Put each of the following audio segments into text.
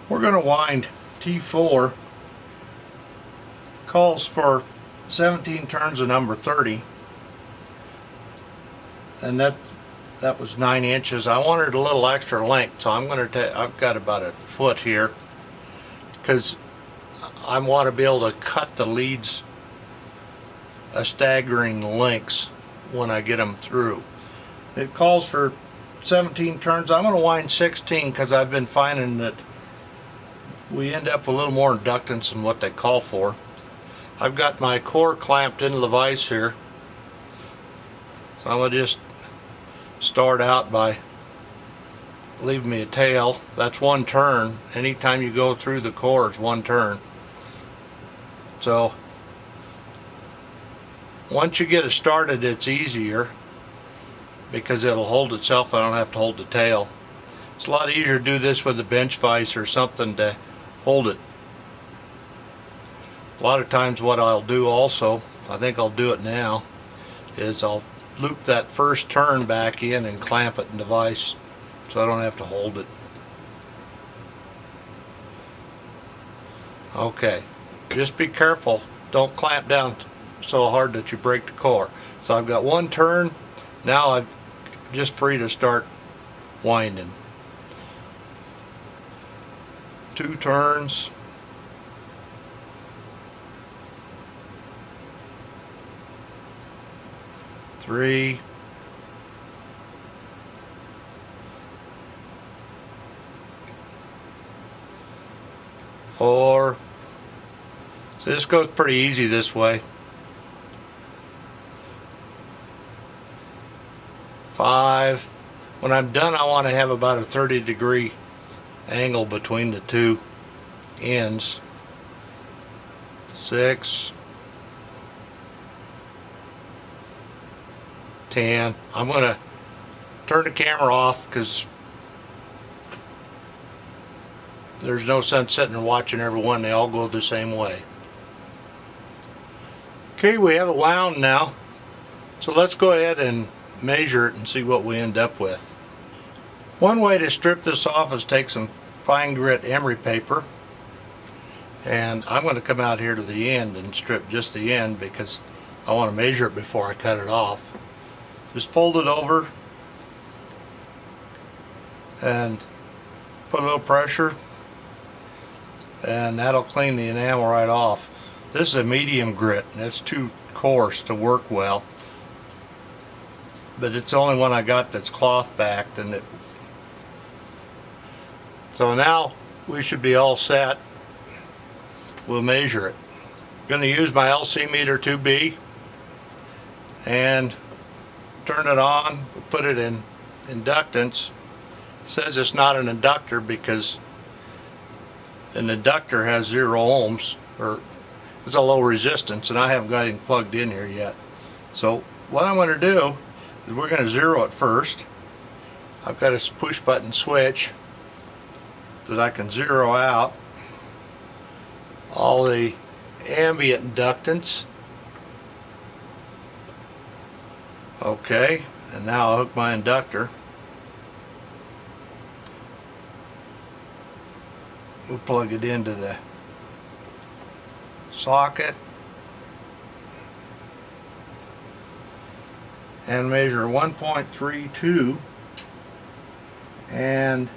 We're going to wind T4. Calls for 17 turns of number 30, and that was 9 inches. I wanted a little extra length, so I'm going to I've got about a foot here because I want to be able to cut the leads a staggering lengths when I get them through. It calls for 17 turns. I'm going to wind 16 because I've been finding that we end up with a little more inductance than what they call for. I've got my core clamped into the vise here, so I'm going to just start out by leaving me a tail. That's 1 turn. Anytime you go through the core, it's 1 turn. So once you get it started, it's easier because it'll hold itself. I don't have to hold the tail. It's a lot easier to do this with a bench vise or something to hold it. A lot of times what I'll do also, I think I'll do it now, is I'll loop that first turn back in and clamp it in the vise so I don't have to hold it. Okay, just be careful, don't clamp down so hard that you break the core. So I've got 1 turn, now I'm just free to start winding. 2 turns. 3, 4. So this goes pretty easy this way. 5. When I'm done, I want to have about a 30-degree angle between the 2 ends. 6. 10. I'm going to turn the camera off because there's no sense sitting and watching every one. They all go the same way. Okay, we have it wound now. So let's go ahead and measure it and see what we end up with. One way to strip this off is take some fine grit emery paper, and I'm going to come out here to the end and strip just the end because I want to measure it before I cut it off. Just fold it over and put a little pressure, and that'll clean the enamel right off. This is a medium grit and it's too coarse to work well, but it's the only one I got that's cloth backed. And so now we should be all set. We'll measure it. I'm going to use my LC meter 2B and turn it on, put it in inductance. It says it's not an inductor because an inductor has 0 ohms, or it's a low resistance, and I haven't got anything plugged in here yet. So what I'm going to do is we're going to zero it first. I've got a push button switch that I can zero out all the ambient inductance. Okay, and now I'll hook my inductor. We'll plug it into the socket and measure 1.32, and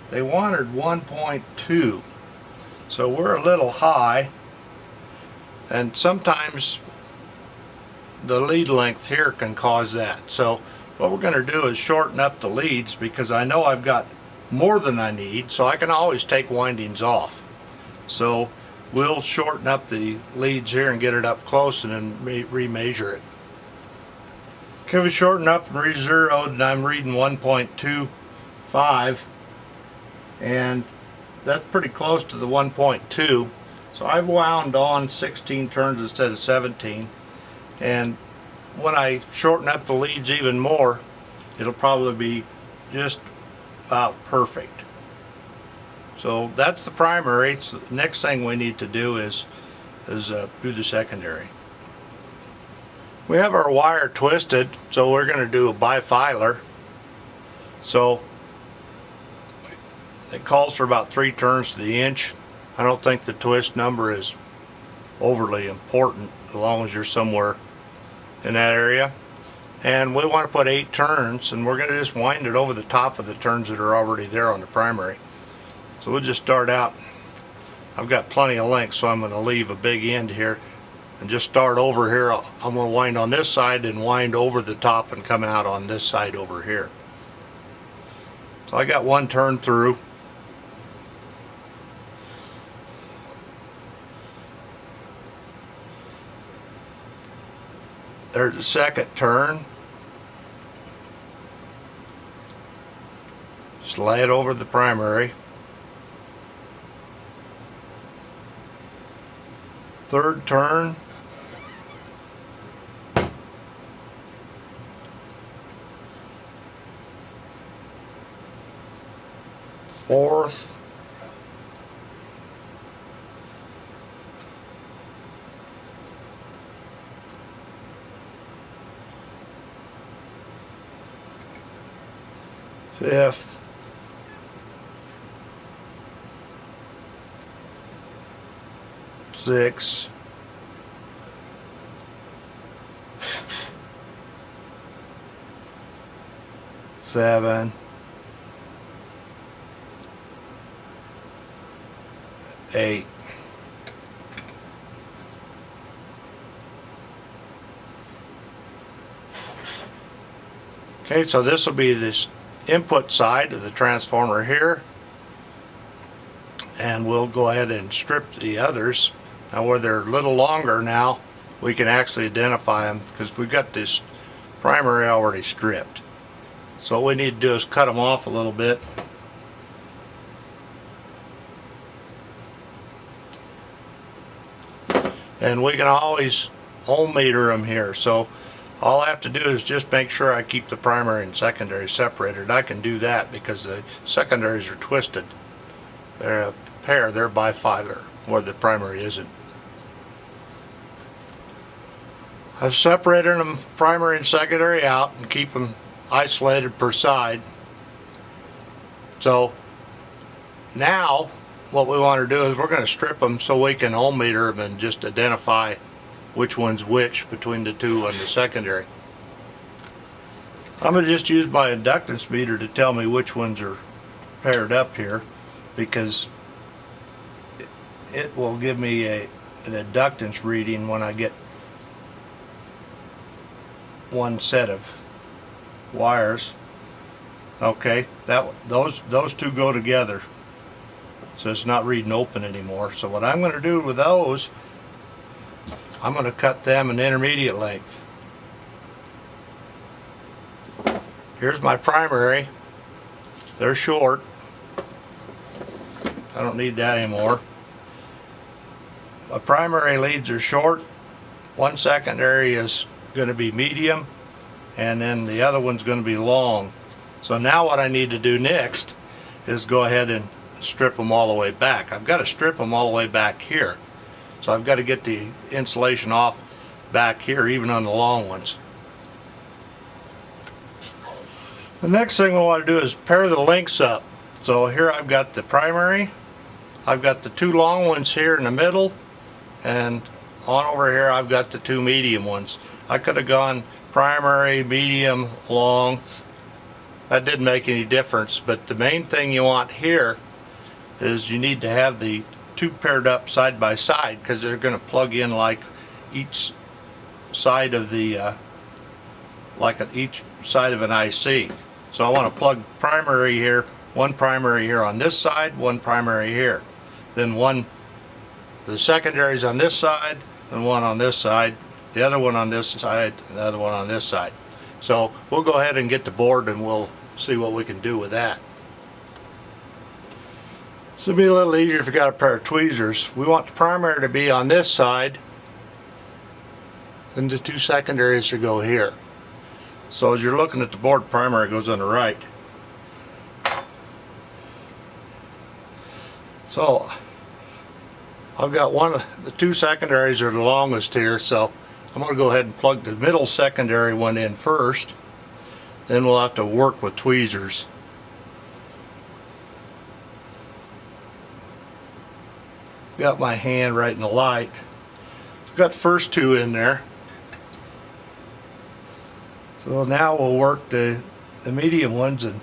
they wanted 1.2, so we're a little high, and sometimes the lead length here can cause that. So what we're going to do is shorten up the leads because I know I've got more than I need, so I can always take windings off. So we'll shorten up the leads here and get it up close and then remeasure it. Okay, we shorten up and re-zeroed, and I'm reading 1.25, and that's pretty close to the 1.2. So I've wound on 16 turns instead of 17. And when I shorten up the leads even more, it'll probably be just about perfect. So that's the primary. So the next thing we need to do is do the secondary. We have our wire twisted, so we're going to do a bifilar. So it calls for about 3 turns to the inch. I don't think the twist number is overly important as long as you're somewhere in that area. And we want to put 8 turns, and we're going to just wind it over the top of the turns that are already there on the primary. So we'll just start out. I've got plenty of length, so I'm going to leave a big end here and just start over here. I'm going to wind on this side and wind over the top and come out on this side over here. So I got 1 turn through. There's the second turn. Just lay it over the primary. Third turn. Fourth. Fifth. Sixth. Seven. 8. Okay, so this will be this input side of the transformer here, and we'll go ahead and strip the others. Now where they're a little longer now, we can actually identify them because we've got this primary already stripped. So what we need to do is cut them off a little bit. And we can always ohm meter them here. So all I have to do is just make sure I keep the primary and secondary separated. I can do that because the secondaries are twisted. They're a pair, they're bifilar, where the primary isn't. I've separated them primary and secondary out and keep them isolated per side. So now what we want to do is we're going to strip them so we can ohm meter them and just identify which one's which between the two and the secondary. I'm going to just use my inductance meter to tell me which ones are paired up here, because it will give me an inductance reading when I get one set of wires. Okay, those two go together, so it's not reading open anymore. So what I'm going to do with those, I'm going to cut them an intermediate length. Here's my primary. They're short. I don't need that anymore. My primary leads are short. One secondary is going to be medium, and then the other one's going to be long. So now what I need to do next is go ahead and strip them all the way back. I've got to strip them all the way back here. So I've got to get the insulation off back here, even on the long ones. The next thing we want to do is pair the links up. So here I've got the primary, I've got the 2 long ones here in the middle, and on over here I've got the 2 medium ones. I could have gone primary, medium, long. That didn't make any difference, but the main thing you want here is you need to have the 2 paired up side by side, because they're going to plug in like each side of the each side of an IC. So I want to plug primary here, one primary here on this side, one primary here, then the secondaries on this side, and one on this side, the other one on this side, and the other one on this side. So we'll go ahead and get the board and we'll see what we can do with that. This will be a little easier if you got a pair of tweezers. We want the primary to be on this side, then the 2 secondaries to go here. So as you're looking at the board, primary goes on the right. So I've got the 2 secondaries are the longest here, so I'm going to go ahead and plug the middle secondary one in first. Then we'll have to work with tweezers. got my hand right in the light. Got the first two in there. So now we'll work the medium ones, and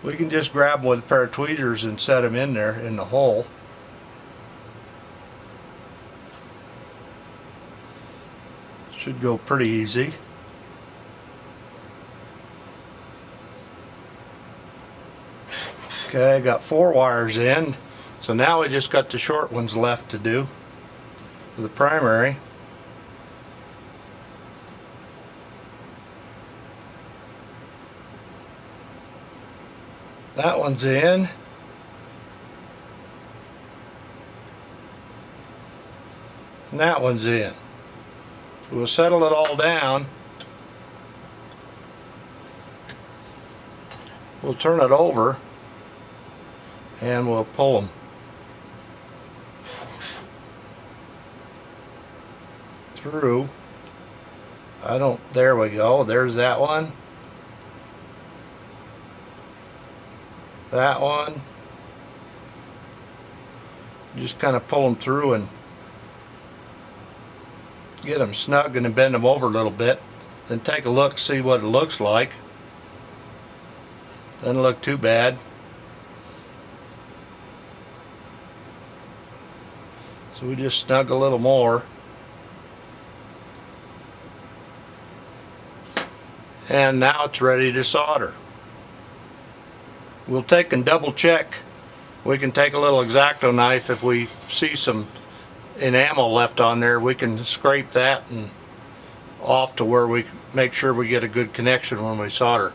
we can just grab them with a pair of tweezers and set them in there in the hole. Should go pretty easy. Okay, I got 4 wires in. So now we just got the short ones left to do for the primary. That one's in. And that one's in. So we'll settle it all down. We'll turn it over and we'll pull them through. There we go. There's that one. That one. Just kind of pull them through and get them snug and then bend them over a little bit. Then take a look, see what it looks like. Doesn't look too bad. So we just snug a little more. And now it's ready to solder. We'll take and double check. We can take a little X-Acto knife. If we see some enamel left on there, we can scrape that and off to where we make sure we get a good connection when we solder.